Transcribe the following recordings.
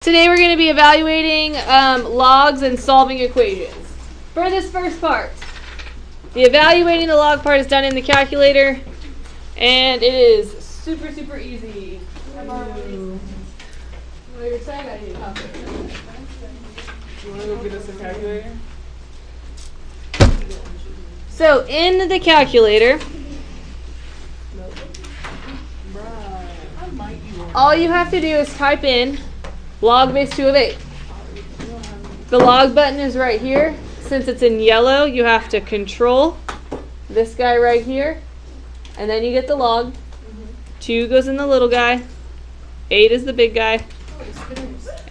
Today we're going to be evaluating logs and solving equations. For this first part, the evaluating the log part is done in the calculator, and it is super, super easy. You want to go get us a calculator? So in the calculator, all you have to do is type in log base 2 of 8. The log button is right here. Since it's in yellow, you have to control this guy right here, and then you get the log. 2 goes in the little guy, 8 is the big guy,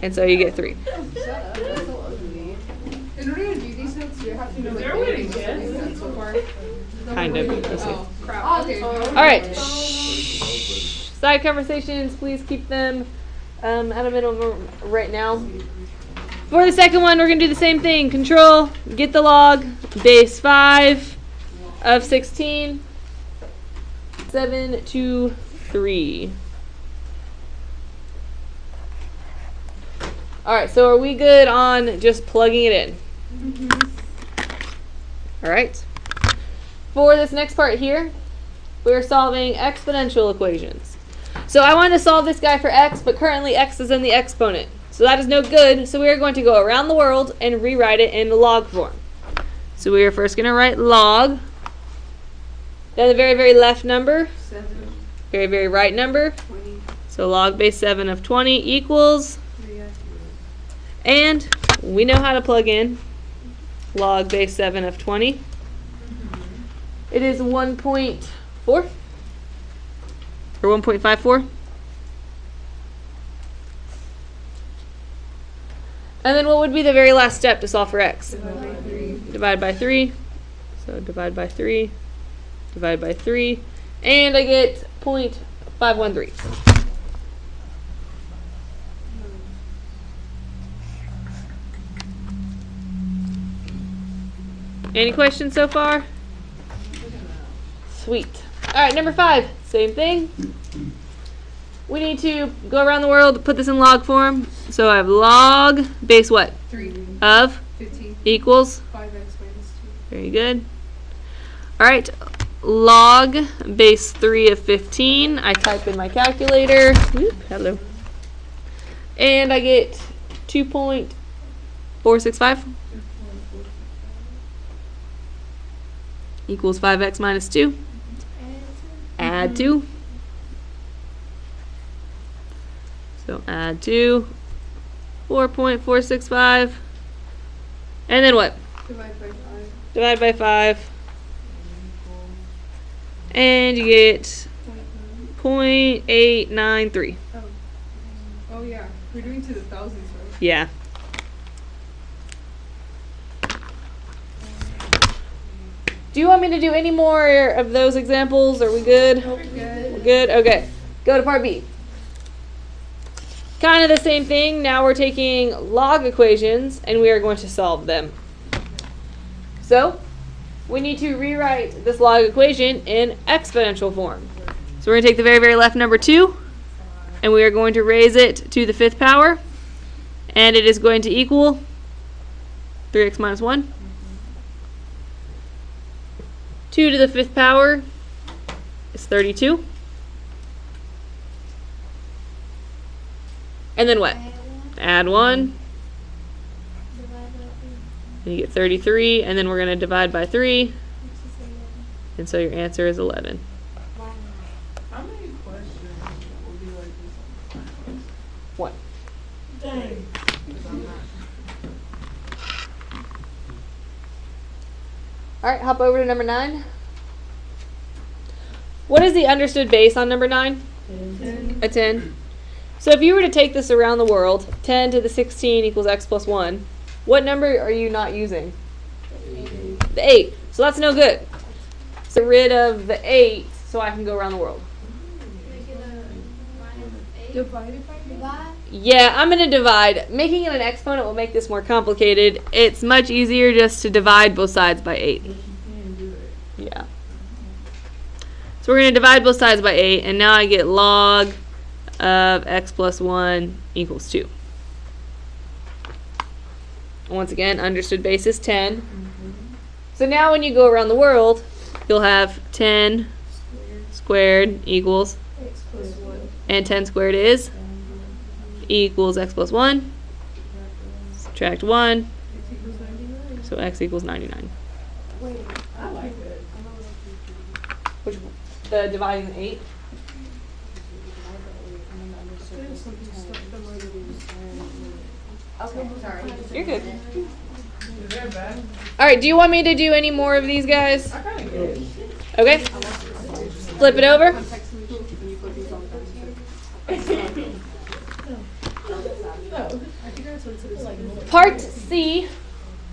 and so you get 3. In order to do these notes, you have to know like so far. Kind of. Oh, crap. Okay. Alright. Side conversations, please keep them out of it right now. For the second one, we're going to do the same thing. Control, get the log, base 5 of 16, 7 to 3. Alright, so are we good on just plugging it in? Alright. For this next part here, we're solving exponential equations. So I want to solve this guy for x, but currently x is in the exponent. So that is no good. So we are going to go around the world and rewrite it in log form. So we are first going to write log. Then the very, very left number. 7. Very, very right number. 20. So log base 7 of 20 equals. And we know how to plug in log base 7 of 20. It is 1.4 or 1.54. And then what would be the very last step to solve for x? Divide by 3. So divide by 3. Divide by 3. And I get 0.513. Any questions so far? Sweet. Alright, number 5. Same thing. We need to go around the world, put this in log form. So I have log base what? 3 of 15 equals 5x minus 2. very good. Alright, log base 3 of 15. I type in my calculator. Whoop, hello. And I get 2.465 equals 5x minus 2. Add 2. So add 2. 4.465. And then what? Divide by 5. Divide by 5. And you get 0.893. Oh yeah. We're doing to the thousands, right? Yeah. Do you want me to do any more of those examples? Are we good? We're good. We're good? Okay. Go to part B. Kind of the same thing. Now we're taking log equations and we are going to solve them. So we need to rewrite this log equation in exponential form. So we're going to take the very, very left number 2 and we are going to raise it to the 5th power, and it is going to equal 3x minus 1. 2 to the 5th power is 32. And then what? Add 1. And you get 33. And then we're going to divide by 3. And so your answer is 11. How many questions will be like this? 1. Dang. Alright, hop over to number 9. What is the understood base on number 9? 10. A 10. So if you were to take this around the world, 10 to the 16 equals x plus 1, what number are you not using? 8. The 8. So that's no good. So get rid of the 8 so I can go around the world. Divided by 5? Yeah, I'm going to divide. Making it an exponent will make this more complicated. It's much easier just to divide both sides by 8. Yeah. So we're going to divide both sides by 8, and now I get log of x plus 1 equals 2. Once again, understood base is 10. So now when you go around the world, you'll have 10 squared equals, X plus 1. and 10 squared is equals x plus 1. Subtract 1. So x equals 99. Wait, I like that. Which, the dividing 8? okay, sorry. You're good. Is that bad? Alright, do you want me to do any more of these guys? I kind of get it. Okay. Flip it over. Part C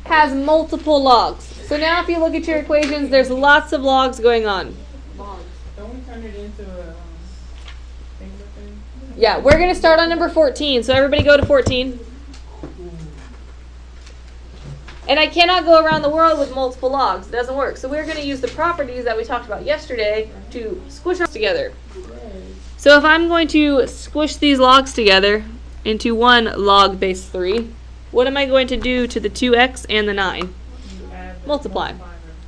has multiple logs. So now if you look at your equations, there's lots of logs going on. Don't we turn it into a thing? Yeah, we're going to start on number 14. So everybody go to 14. And I cannot go around the world with multiple logs. It doesn't work. So we're going to use the properties that we talked about yesterday to squish them together. So if I'm going to squish these logs together into one log base 3, what am I going to do to the 2x and the 9? Multiply.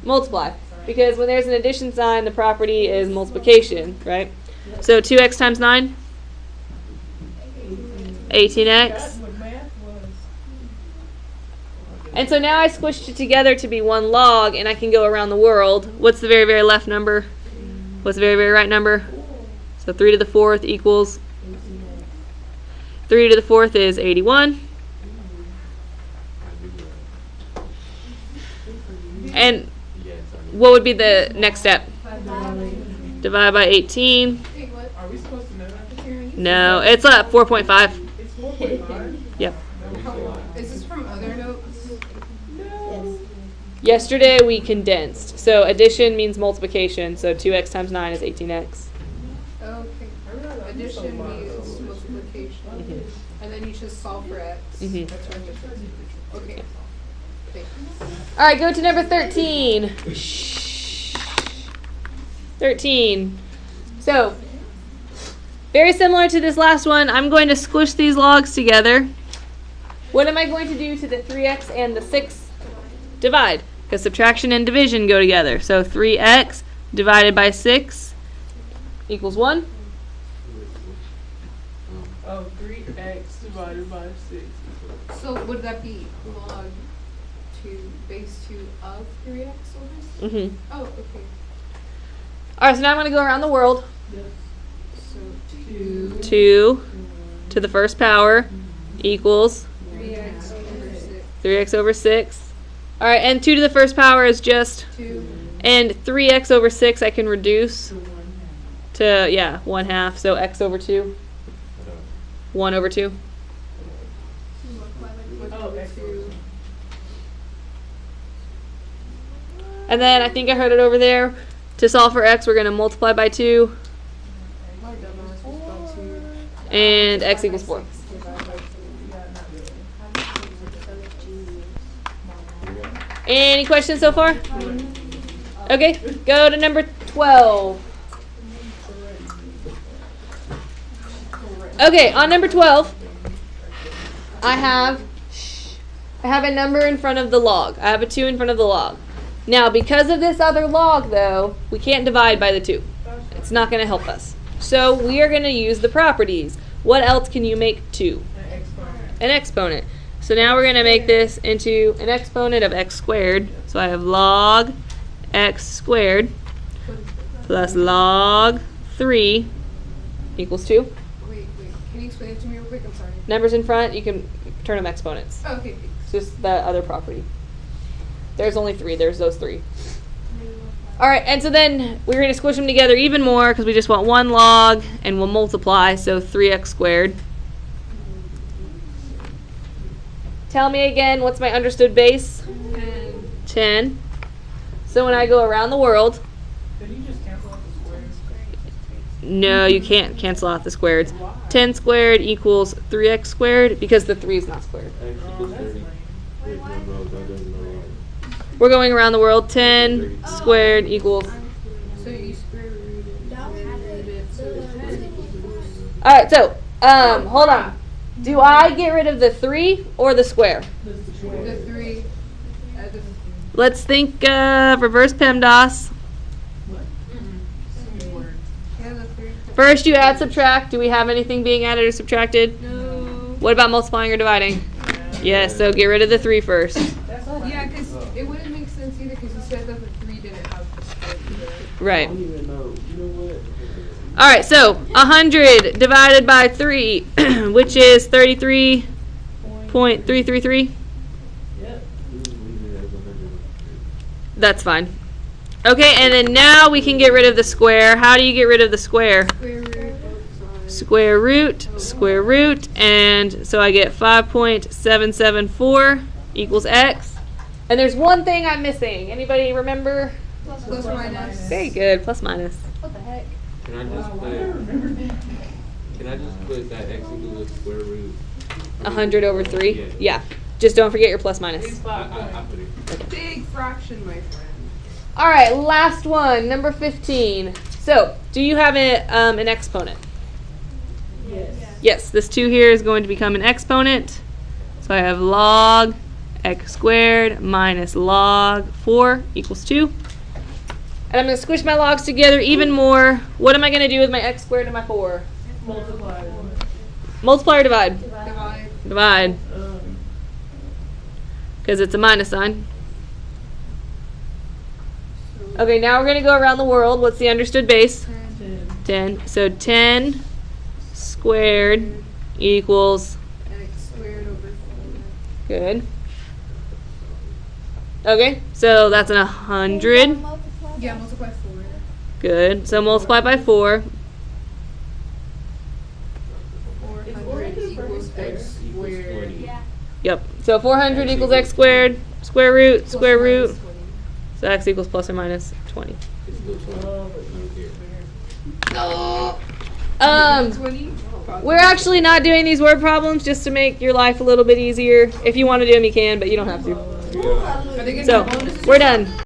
Multiply. Because when there's an addition sign, the property is multiplication, right? So 2x times 9? 18x. That's what math was. And so now I squished it together to be one log, and I can go around the world. What's the very, very left number? What's the very, very right number? So 3 to the 4th equals 3 to the 4th is 81. And what would be the next step? Divide by 18. Are we supposed to know that? No, it's 4.5. It's 4.5. Yep. Is this from other notes? Yesterday we condensed. So addition means multiplication. So 2x times 9 is 18x. Okay. Addition means multiplication. And then you just solve for x. Mhm. That's what it is. Okay. Thanks. All right, go to number 13. 13. So, very similar to this last one, I'm going to squish these logs together. What am I going to do to the 3x and the 6? Divide, because subtraction and division go together. So 3x divided by 6 equals 1. Oh, 3x divided by 6. So would that be log 2 base 2 of 3x over 6? Mm-hmm. Oh, okay. All right, so now I'm going to go around the world. So 2 2 to the first power equals 3x over 6. 3x over 6. All right, and 2 to the first power is just, 2. and 3x over 6 I can reduce to, yeah, 1/2. So x over 2. 1 over 2. Oh, x over 2. And then I think I heard it over there. To solve for x, we're going to multiply by 2. And x equals 4. Any questions so far? Okay, go to number 12. Okay, on number 12, I have a number in front of the log. I have a 2 in front of the log. Now, because of this other log, though, we can't divide by the 2. It's not going to help us. So we are going to use the properties. What else can you make 2? An exponent. So now we're going to make this into an exponent of x squared. So I have log x squared plus log 3 equals 2. Wait. Can you explain it to me real quick? I'm sorry. Numbers in front, you can turn them exponents. Oh, okay. It's just that other property. There's only 3. There's those 3. All right, and so then we're going to squish them together even more because we just want one log, and we'll multiply, so 3x squared. Tell me again, what's my understood base? 10. So when I go around the world, Did you just cancel out the squares? no, you can't cancel out the squareds. 10 squared equals 3x squared because the 3 is not squared. We're going around the world. 10 squared equals. So you square rooted it. So All right, so hold on. Do I get rid of the 3 or the square? The 3. Let's think of reverse PEMDAS. Yeah, the 3. First, you add, subtract. Do we have anything being added or subtracted? No. What about multiplying or dividing? Yes, so get rid of the 3 first. Yeah, because it wouldn't make sense either because you said that the 3 didn't have the square either. Right. All right, so 100 divided by 3, which is 33.333. That's fine. Okay, and then now we can get rid of the square. How do you get rid of the square? Square root. Square root, and so I get 5.774 equals x. And there's one thing I'm missing. Anybody remember? Plus minus. Very good, plus minus. What the heck? Can I just put that x equals the square root? 100 over 3? Yeah. Yeah. Just don't forget your plus minus. I put it. Big fraction, my friend. All right, last one, number 15. So, do you have an exponent? Yes. Yes, this 2 here is going to become an exponent. So I have log x squared minus log 4 equals 2. And I'm going to squish my logs together even more. What am I going to do with my x squared and my 4? Multiply. Multiply or divide? Divide. Divide. Because it's a minus sign. Okay, now we're going to go around the world. What's the understood base? 10. So 10 squared equals... X squared over 4. Good. Okay, so that's 100. Yeah, multiply 4. Good. So multiply by 4. 400 equals X squared. Yep. So 400 equals x squared. Square root. Square root. Plus minus 20. So x equals plus or minus 20. It's still 20. 20? We're actually not doing these word problems just to make your life a little bit easier. If you want to do them, you can, but you don't have to. Are they gonna So have bonuses? we're done.